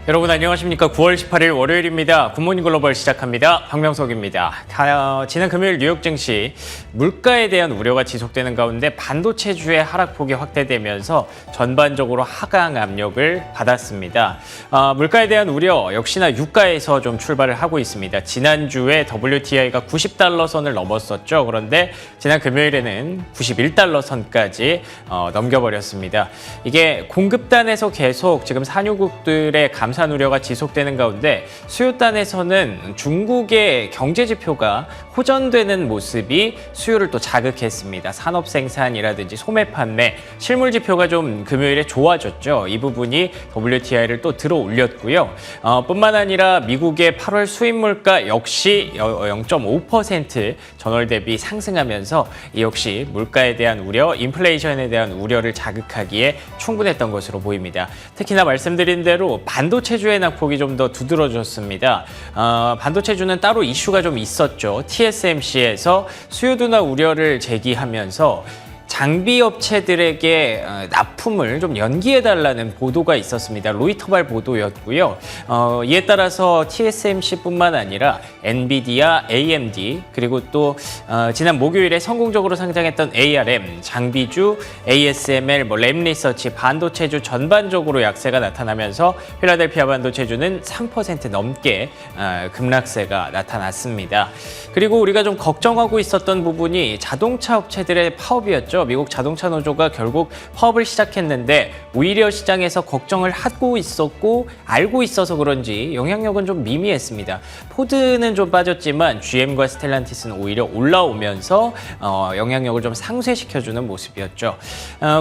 여러분 안녕하십니까. 9월 18일 월요일입니다. 굿모닝 글로벌 시작합니다. 박명석입니다. 지난 금요일 뉴욕 증시 물가에 대한 우려가 지속되는 가운데 반도체주의 하락폭이 확대되면서 전반적으로 하강 압력을 받았습니다. 물가에 대한 우려 역시나 유가에서 좀 출발을 하고 있습니다. 지난주에 WTI가 90달러 선을 넘었었죠. 그런데 지난 금요일에는 91달러 선까지 넘겨버렸습니다. 이게 공급단에서 계속 지금 산유국들의 감산 우려가 지속되는 가운데 수요단에서는 중국의 경제 지표가 호전되는 모습이 수요를 또 자극했습니다. 산업 생산이라든지 소매 판매, 실물 지표가 좀 금요일에 좋아졌죠. 이 부분이 WTI를 또 들어 올렸고요. 뿐만 아니라 미국의 8월 수입 물가 역시 0.5% 전월 대비 상승하면서 이 역시 물가에 대한 우려, 인플레이션에 대한 우려를 자극하기에 충분했던 것으로 보입니다. 특히나 말씀드린 대로 반도체주의 낙폭이 좀 더 두드러졌습니다. 반도체주는 따로 이슈가 좀 있었죠. TSMC에서 수요 둔화 우려를 제기하면서 장비 업체들에게 납품을 좀 연기해달라는 보도가 있었습니다. 로이터발 보도였고요. 이에 따라서 TSMC뿐만 아니라 엔비디아, AMD 그리고 또 지난 목요일에 성공적으로 상장했던 ARM, 장비주, ASML, 램리서치, 반도체주 전반적으로 약세가 나타나면서 필라델피아 반도체주는 3% 넘게 급락세가 나타났습니다. 그리고 우리가 좀 걱정하고 있었던 부분이 자동차 업체들의 파업이었죠. 미국 자동차 노조가 결국 파업을 시작했는데 오히려 시장에서 걱정을 하고 있었고 알고 있어서 그런지 영향력은 좀 미미했습니다. 포드는 좀 빠졌지만 GM과 스텔란티스는 오히려 올라오면서 영향력을 좀 상쇄시켜주는 모습이었죠.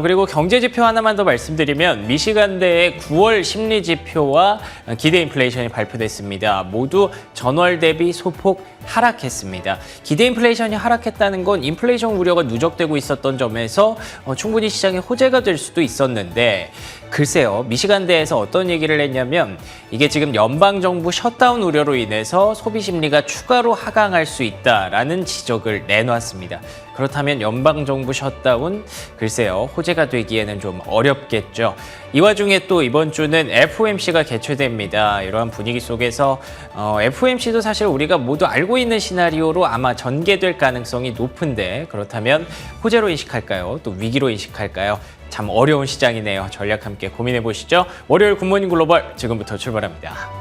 그리고 경제지표 하나만 더 말씀드리면 미시간대의 9월 심리지표와 기대 인플레이션이 발표됐습니다. 모두 전월 대비 소폭 하락했습니다. 기대 인플레이션이 하락했다는 건 인플레이션 우려가 누적되고 있었던 점에서 충분히 시장에 호재가 될 수도 있었는데 글쎄요. 미시간대에서 어떤 얘기를 했냐면 이게 지금 연방정부 셧다운 우려로 인해서 소비 심리가 추가로 하강할 수 있다라는 지적을 내놨습니다. 그렇다면 연방정부 셧다운 글쎄요. 호재가 되기에는 좀 어렵겠죠. 이 와중에 또 이번 주는 FOMC가 개최됩니다. 이러한 분위기 속에서 FOMC도 사실 우리가 모두 알고 있는 시나리오로 아마 전개될 가능성이 높은데 그렇다면 호재로 인식할까요? 또 위기로 인식할까요? 참 어려운 시장이네요. 전략 함께 고민해 보시죠. 월요일 굿모닝 글로벌 지금부터 출발합니다.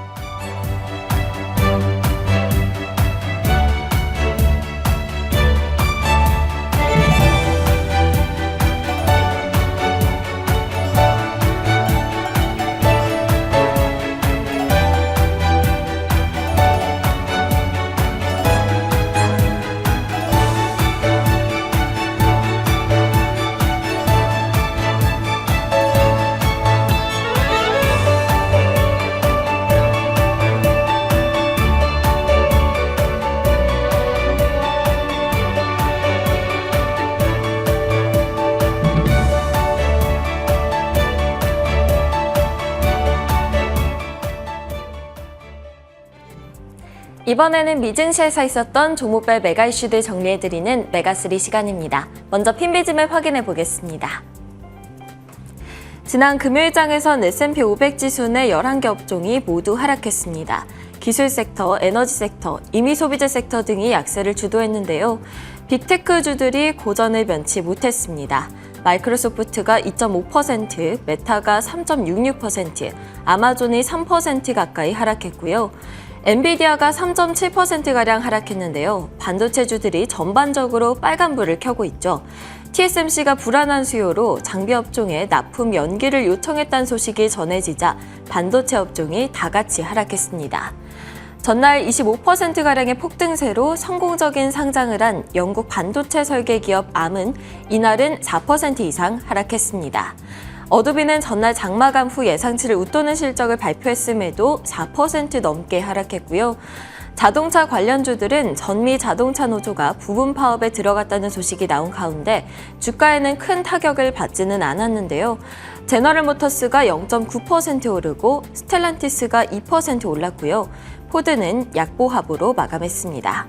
이번에는 미증시에서 있었던 종목별 메가 이슈들 정리해드리는 메가3 시간입니다. 먼저 핀비즘을 확인해 보겠습니다. 지난 금요일장에선 S&P 500 지수 내 11개 업종이 모두 하락했습니다. 기술 섹터, 에너지 섹터, 임의소비재 섹터 등이 약세를 주도했는데요. 빅테크주들이 고전을 면치 못했습니다. 마이크로소프트가 2.5%, 메타가 3.66%, 아마존이 3% 가까이 하락했고요. 엔비디아가 3.7%가량 하락했는데요. 반도체주들이 전반적으로 빨간불을 켜고 있죠. TSMC가 불안한 수요로 장비 업종에 납품 연기를 요청했다는 소식이 전해지자 반도체 업종이 다 같이 하락했습니다. 전날 25%가량의 폭등세로 성공적인 상장을 한 영국 반도체 설계 기업 암은 이날은 4% 이상 하락했습니다. 어도비는 전날 장마감 후 예상치를 웃도는 실적을 발표했음에도 4% 넘게 하락했고요. 자동차 관련주들은 전미 자동차 노조가 부분 파업에 들어갔다는 소식이 나온 가운데 주가에는 큰 타격을 받지는 않았는데요. 제너럴 모터스가 0.9% 오르고 스텔란티스가 2% 올랐고요. 포드는 약보합으로 마감했습니다.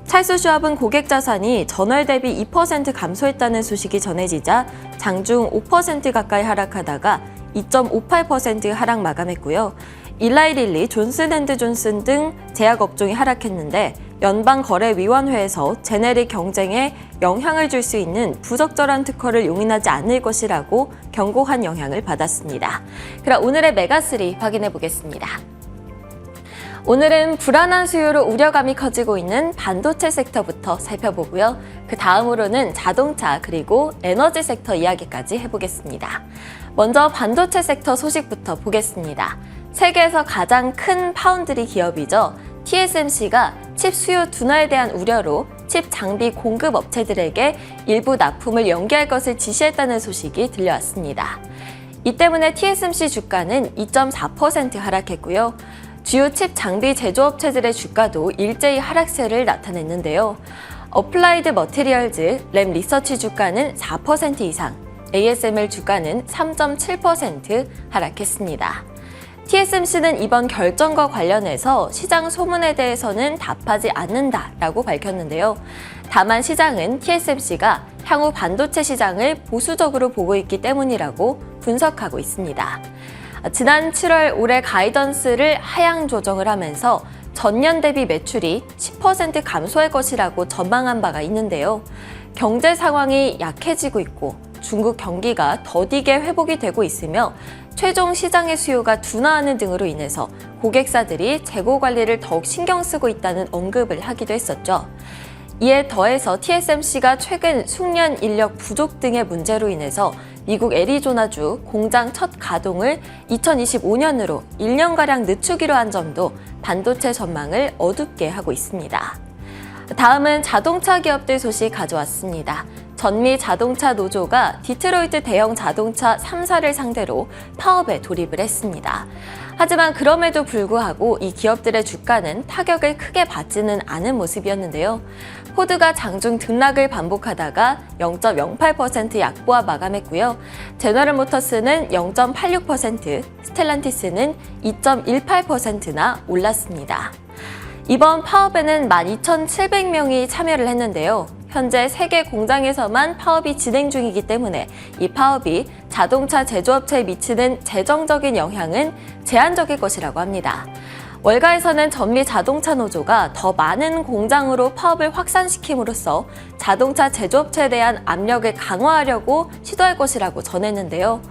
찰스슈왑은 고객 자산이 전월 대비 2% 감소했다는 소식이 전해지자 장중 5% 가까이 하락하다가 2.58% 하락 마감했고요. 일라이 릴리, 존슨앤드존슨 등 제약 업종이 하락했는데 연방거래위원회에서 제네릭 경쟁에 영향을 줄 수 있는 부적절한 특허를 용인하지 않을 것이라고 경고한 영향을 받았습니다. 그럼 오늘의 메가3 확인해 보겠습니다. 오늘은 불안한 수요로 우려감이 커지고 있는 반도체 섹터부터 살펴보고요. 그 다음으로는 자동차 그리고 에너지 섹터 이야기까지 해보겠습니다. 먼저 반도체 섹터 소식부터 보겠습니다. 세계에서 가장 큰 파운드리 기업이죠. TSMC가 칩 수요 둔화에 대한 우려로 칩 장비 공급 업체들에게 일부 납품을 연기할 것을 지시했다는 소식이 들려왔습니다. 이 때문에 TSMC 주가는 2.4% 하락했고요. 주요 칩 장비 제조업체들의 주가도 일제히 하락세를 나타냈는데요. 어플라이드 머티리얼즈, 램 리서치 주가는 4% 이상, ASML 주가는 3.7% 하락했습니다. TSMC는 이번 결정과 관련해서 시장 소문에 대해서는 답하지 않는다라고 밝혔는데요. 다만 시장은 TSMC가 향후 반도체 시장을 보수적으로 보고 있기 때문이라고 분석하고 있습니다. 지난 7월 올해 가이던스를 하향 조정을 하면서 전년 대비 매출이 10% 감소할 것이라고 전망한 바가 있는데요. 경제 상황이 약해지고 있고 중국 경기가 더디게 회복이 되고 있으며 최종 시장의 수요가 둔화하는 등으로 인해서 고객사들이 재고 관리를 더욱 신경 쓰고 있다는 언급을 하기도 했었죠. 이에 더해서 TSMC가 최근 숙련 인력 부족 등의 문제로 인해서 미국 애리조나주 공장 첫 가동을 2025년으로 1년가량 늦추기로 한 점도 반도체 전망을 어둡게 하고 있습니다. 다음은 자동차 기업들 소식 가져왔습니다. 전미 자동차 노조가 디트로이트 대형 자동차 3사를 상대로 파업에 돌입을 했습니다. 하지만 그럼에도 불구하고 이 기업들의 주가는 타격을 크게 받지는 않은 모습이었는데요. 포드가 장중 등락을 반복하다가 0.08% 약보와 마감했고요. 제너럴 모터스는 0.86%, 스텔란티스는 2.18%나 올랐습니다. 이번 파업에는 12,700명이 참여를 했는데요. 현재 세계 공장에서만 파업이 진행 중이기 때문에 이 파업이 자동차 제조업체에 미치는 재정적인 영향은 제한적일 것이라고 합니다. 월가에서는 전미 자동차 노조가 더 많은 공장으로 파업을 확산시킴으로써 자동차 제조업체에 대한 압력을 강화하려고 시도할 것이라고 전했는데요.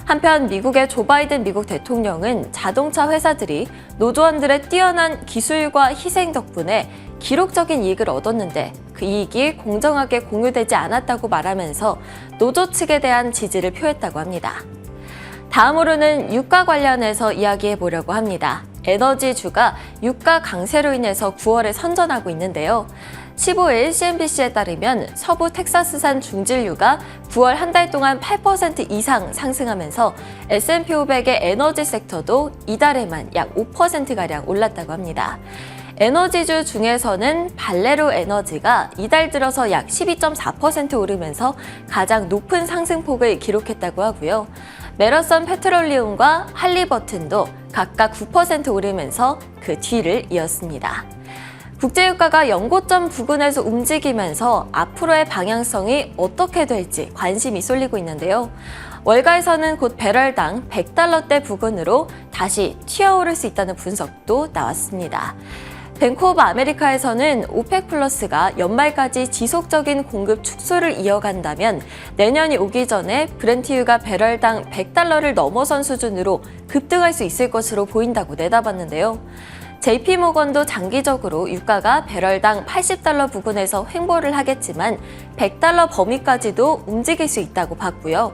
한편 미국의 조 바이든 미국 대통령은 자동차 회사들이 노조원들의 뛰어난 기술과 희생 덕분에 기록적인 이익을 얻었는데 그 이익이 공정하게 공유되지 않았다고 말하면서 노조 측에 대한 지지를 표했다고 합니다. 다음으로는 유가 관련해서 이야기해 보려고 합니다. 에너지주가 유가 강세로 인해서 9월에 선전하고 있는데요. 15일 CNBC에 따르면 서부 텍사스산 중진유가 9월 한 달 동안 8% 이상 상승하면서 S&P 500의 에너지 섹터도 이달에만 약 5%가량 올랐다고 합니다. 에너지주 중에서는 발레로 에너지가 이달 들어서 약 12.4% 오르면서 가장 높은 상승폭을 기록했다고 하고요. 메러선 페트롤리움과 할리버튼도 각각 9% 오르면서 그 뒤를 이었습니다. 국제유가가 연고점 부근에서 움직이면서 앞으로의 방향성이 어떻게 될지 관심이 쏠리고 있는데요. 월가에서는 곧 배럴당 100달러대 부근으로 다시 튀어오를 수 있다는 분석도 나왔습니다. 뱅크 오브 아메리카에서는 오펙 플러스가 연말까지 지속적인 공급 축소를 이어간다면 내년이 오기 전에 브렌트유가 배럴당 100달러를 넘어선 수준으로 급등할 수 있을 것으로 보인다고 내다봤는데요. JP모건도 장기적으로 유가가 배럴당 80달러 부근에서 횡보를 하겠지만 100달러 범위까지도 움직일 수 있다고 봤고요.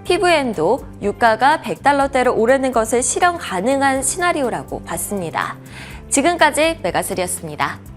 PVM도 유가가 100달러대로 오르는 것을 실현 가능한 시나리오라고 봤습니다. 지금까지 메가3였습니다.